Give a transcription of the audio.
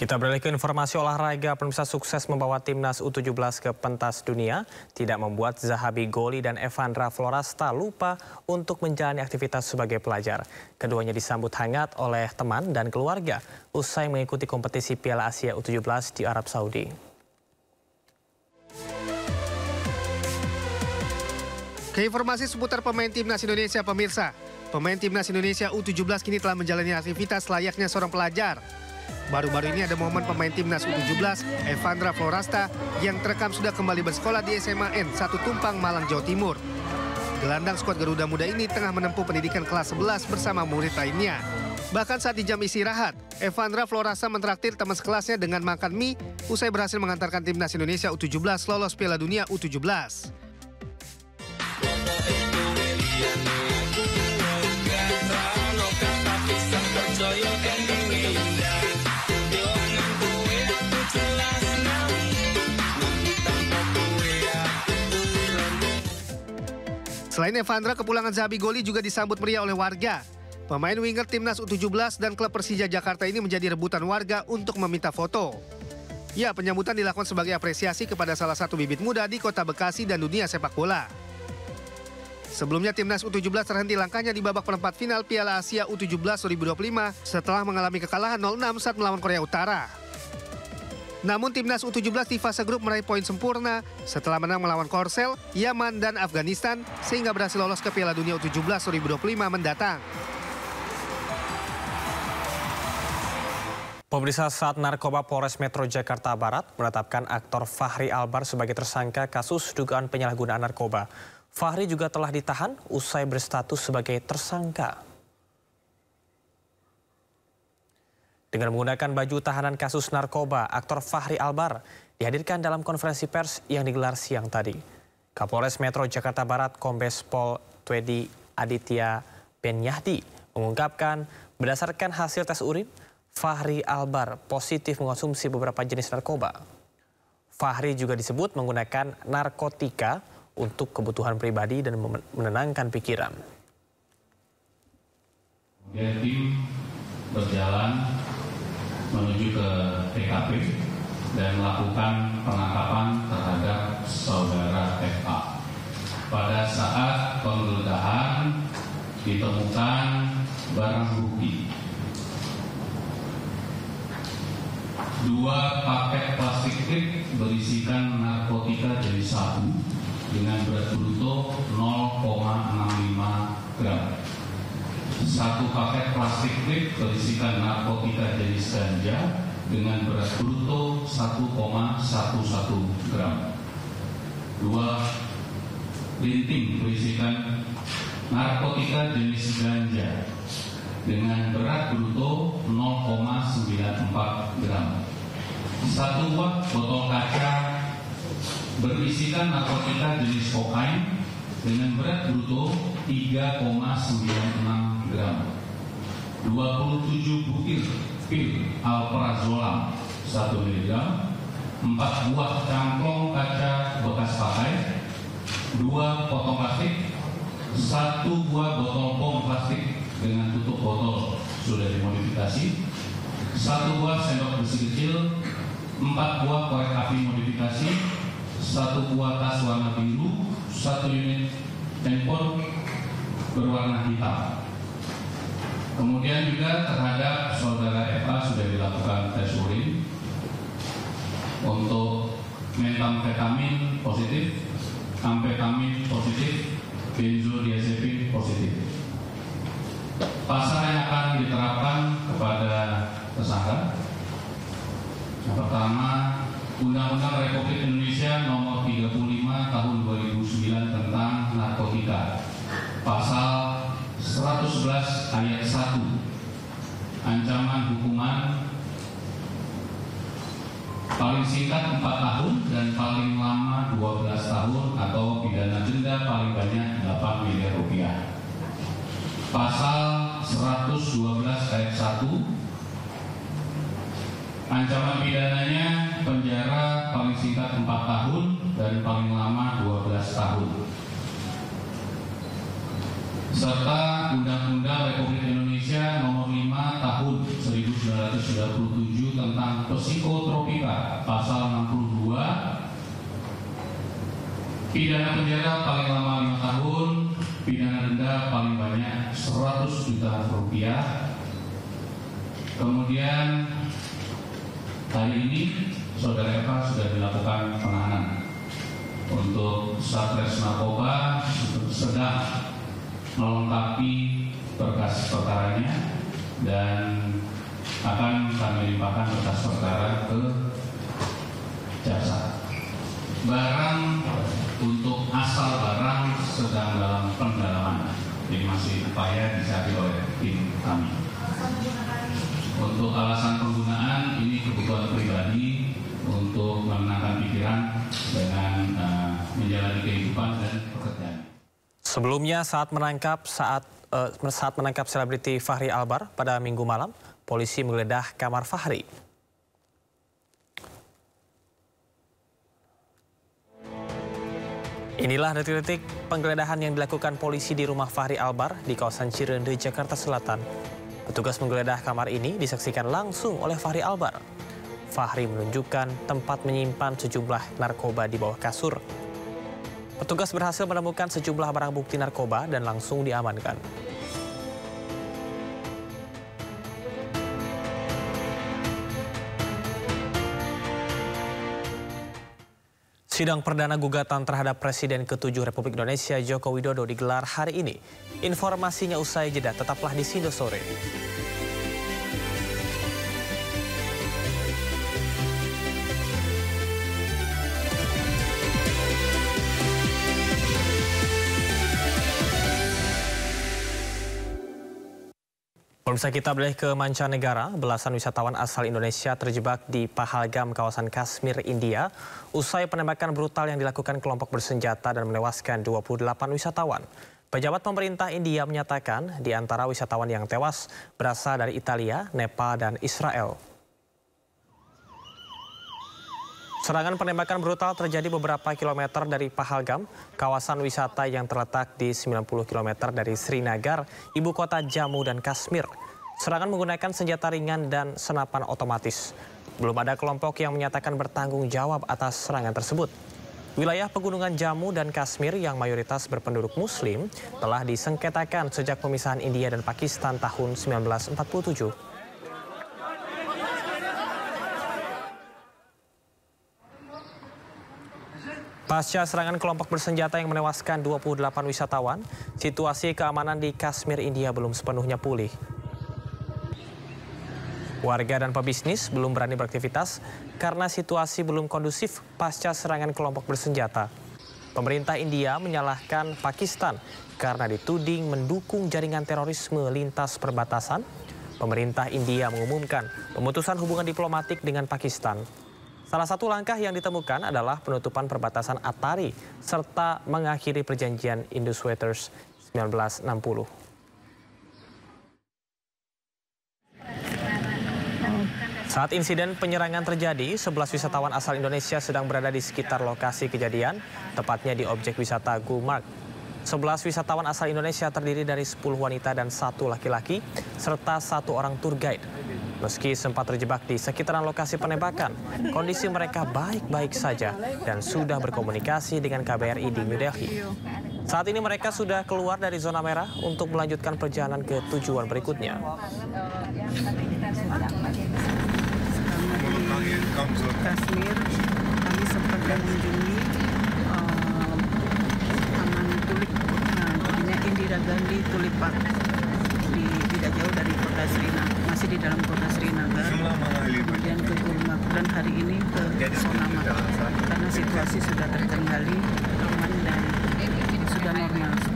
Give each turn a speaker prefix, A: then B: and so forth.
A: Kita beralih ke informasi olahraga. Pemirsa, sukses membawa timnas U17 ke pentas dunia tidak membuat Zahabi Goli dan Evandra Florasta lupa untuk menjalani aktivitas sebagai pelajar. Keduanya disambut hangat oleh teman dan keluarga usai mengikuti kompetisi Piala Asia U17 di Arab Saudi.
B: Keinformasi seputar pemain timnas Indonesia, pemirsa. Pemain timnas Indonesia U17 kini telah menjalani aktivitas layaknya seorang pelajar. Baru-baru ini ada momen pemain timnas U17, Evandra Florasta, yang terekam sudah kembali bersekolah di SMA N 1 Tumpang, Malang, Jawa Timur. Gelandang skuad Garuda Muda ini tengah menempuh pendidikan kelas 11 bersama murid lainnya. Bahkan saat di jam istirahat, Evandra Florasta mentraktir teman sekelasnya dengan makan mie usai berhasil mengantarkan timnas Indonesia U17 lolos Piala Dunia U17. Selain Evandra, kepulangan Zahabi Goli juga disambut meriah oleh warga. Pemain winger timnas U17 dan klub Persija Jakarta ini menjadi rebutan warga untuk meminta foto. Ya, penyambutan dilakukan sebagai apresiasi kepada salah satu bibit muda di kota Bekasi dan dunia sepak bola. Sebelumnya timnas U17 terhenti langkahnya di babak perempat final Piala Asia U17 2025 setelah mengalami kekalahan 0-6 saat melawan Korea Utara. Namun timnas U17 di fase grup meraih poin sempurna setelah menang melawan Korsel, Yaman, dan Afghanistan sehingga berhasil lolos ke Piala Dunia U17 2025 mendatang.
A: Pemirsa, saat Narkoba Polres Metro Jakarta Barat menetapkan aktor Fahri Albar sebagai tersangka kasus dugaan penyalahgunaan narkoba. Fahri juga telah ditahan usai berstatus sebagai tersangka. Dengan menggunakan baju tahanan kasus narkoba, aktor Fahri Albar dihadirkan dalam konferensi pers yang digelar siang tadi. Kapolres Metro Jakarta Barat Kombes Pol Twedi Aditya Benyahdi mengungkapkan berdasarkan hasil tes urin, Fahri Albar positif mengonsumsi beberapa jenis narkoba. Fahri juga disebut menggunakan narkotika untuk kebutuhan pribadi dan menenangkan pikiran.
C: Kemudian tim berjalan menuju ke TKP dan melakukan penangkapan terhadap saudara FA. Pada saat penggeledahan ditemukan barang bukti 2 paket plastik tip berisikan narkotika jenis sabu dengan berat bruto 0,65 gram. 1 paket plastik tip berisikan narkotika jenis ganja dengan berat bruto 1,11 gram. 2 linting berisikan narkotika jenis ganja dengan berat bruto 0,94 gram. 1 buah botol kaca berisikan narkotika jenis kokain dengan berat bruto 3,96 gram. 27 butir pil alprazolam 1 mg, 4 buah cangklong kaca bekas pakai, 2 potong plastik, 1 buah botol bom plastik dengan tutup botol sudah dimodifikasi, 1 buah sendok besi kecil, 4 buah korek api modifikasi, 1 buah tas warna biru, 1 unit handphone berwarna hitam. Kemudian juga terhadap saudara FA sudah dilakukan tes urin untuk metamfetamin positif, amfetamin positif, benzodiazepin positif. Pasal yang akan diterapkan kepada tersangka, yang pertama, Undang-Undang Republik Indonesia Nomor 35 Tahun 2009 tentang narkotika, Pasal 111 Ayat 1, ancaman hukuman paling singkat 4 tahun dan paling lama 12 tahun atau pidana denda paling banyak 8 miliar rupiah. Pasal 112 Ayat 1, ancaman pidananya penjara paling singkat 4 tahun dan paling lama 12 tahun. Serta Undang-Undang Republik Indonesia Nomor 5 Tahun 1997 tentang psikotropika pasal 62, pidana penjara paling lama 5 tahun, pidana denda paling banyak 100 juta rupiah. Kemudian hari ini Saudara Eva sudah dilakukan penahanan untuk Satres Narkoba sedang melengkapi berkas perkaranya dan akan kami limpahkan berkas perkara ke jaksa. Barang untuk asal barang sedang dalam pendalaman, jadi masih upaya dicari oleh tim kami. Untuk alasan penggunaan ini kebutuhan pribadi untuk menenangkan pikiran dengan menjalani kehidupan dan pekerjaan.
A: Sebelumnya saat menangkap selebriti Fahri Albar pada Minggu malam, polisi menggeledah kamar Fahri. Inilah detik-detik penggeledahan yang dilakukan polisi di rumah Fahri Albar di kawasan Cirende, Jakarta Selatan. Petugas menggeledah kamar ini disaksikan langsung oleh Fahri Albar. Fahri menunjukkan tempat menyimpan sejumlah narkoba di bawah kasur. Petugas berhasil menemukan sejumlah barang bukti narkoba dan langsung diamankan. Sidang perdana gugatan terhadap Presiden ke-7 Republik Indonesia Joko Widodo digelar hari ini. Informasinya usai jeda, tetaplah di Sindo Sore. Pemirsa, kita beralih ke mancanegara. Belasan wisatawan asal Indonesia terjebak di Pahalgam, kawasan Kashmir, India, usai penembakan brutal yang dilakukan kelompok bersenjata dan menewaskan 28 wisatawan. Pejabat pemerintah India menyatakan di antara wisatawan yang tewas berasal dari Italia, Nepal, dan Israel. Serangan penembakan brutal terjadi beberapa kilometer dari Pahalgam, kawasan wisata yang terletak di 90 km dari Srinagar, ibu kota Jammu dan Kashmir. Serangan menggunakan senjata ringan dan senapan otomatis. Belum ada kelompok yang menyatakan bertanggung jawab atas serangan tersebut. Wilayah pegunungan Jammu dan Kashmir yang mayoritas berpenduduk Muslim telah disengketakan sejak pemisahan India dan Pakistan tahun 1947. Pasca serangan kelompok bersenjata yang menewaskan 28 wisatawan, situasi keamanan di Kashmir, India belum sepenuhnya pulih. Warga dan pebisnis belum berani beraktivitas karena situasi belum kondusif pasca serangan kelompok bersenjata. Pemerintah India menyalahkan Pakistan karena dituding mendukung jaringan terorisme lintas perbatasan. Pemerintah India mengumumkan pemutusan hubungan diplomatik dengan Pakistan. Salah satu langkah yang ditemukan adalah penutupan perbatasan Atari serta mengakhiri perjanjian Indus Waters 1960. Saat insiden penyerangan terjadi, 11 wisatawan asal Indonesia sedang berada di sekitar lokasi kejadian, tepatnya di objek wisata Gulmarg. 11 wisatawan asal Indonesia terdiri dari 10 wanita dan 1 laki-laki, serta 1 orang tour guide. Meski sempat terjebak di sekitaran lokasi penembakan, kondisi mereka baik-baik saja dan sudah berkomunikasi dengan KBRI di New Delhi. Saat ini mereka sudah keluar dari zona merah untuk melanjutkan perjalanan ke tujuan berikutnya.
D: Kashmir, kami sempat mengunjungi Taman Tulip, namanya Indira Gandhi Tulip Park, tidak jauh dari kota Srinagar, masih di dalam kota Srinagar. Kemudian ke Gulmarg dan hari ini ke Sonamarg karena situasi sudah terkendali aman dan sudah normal.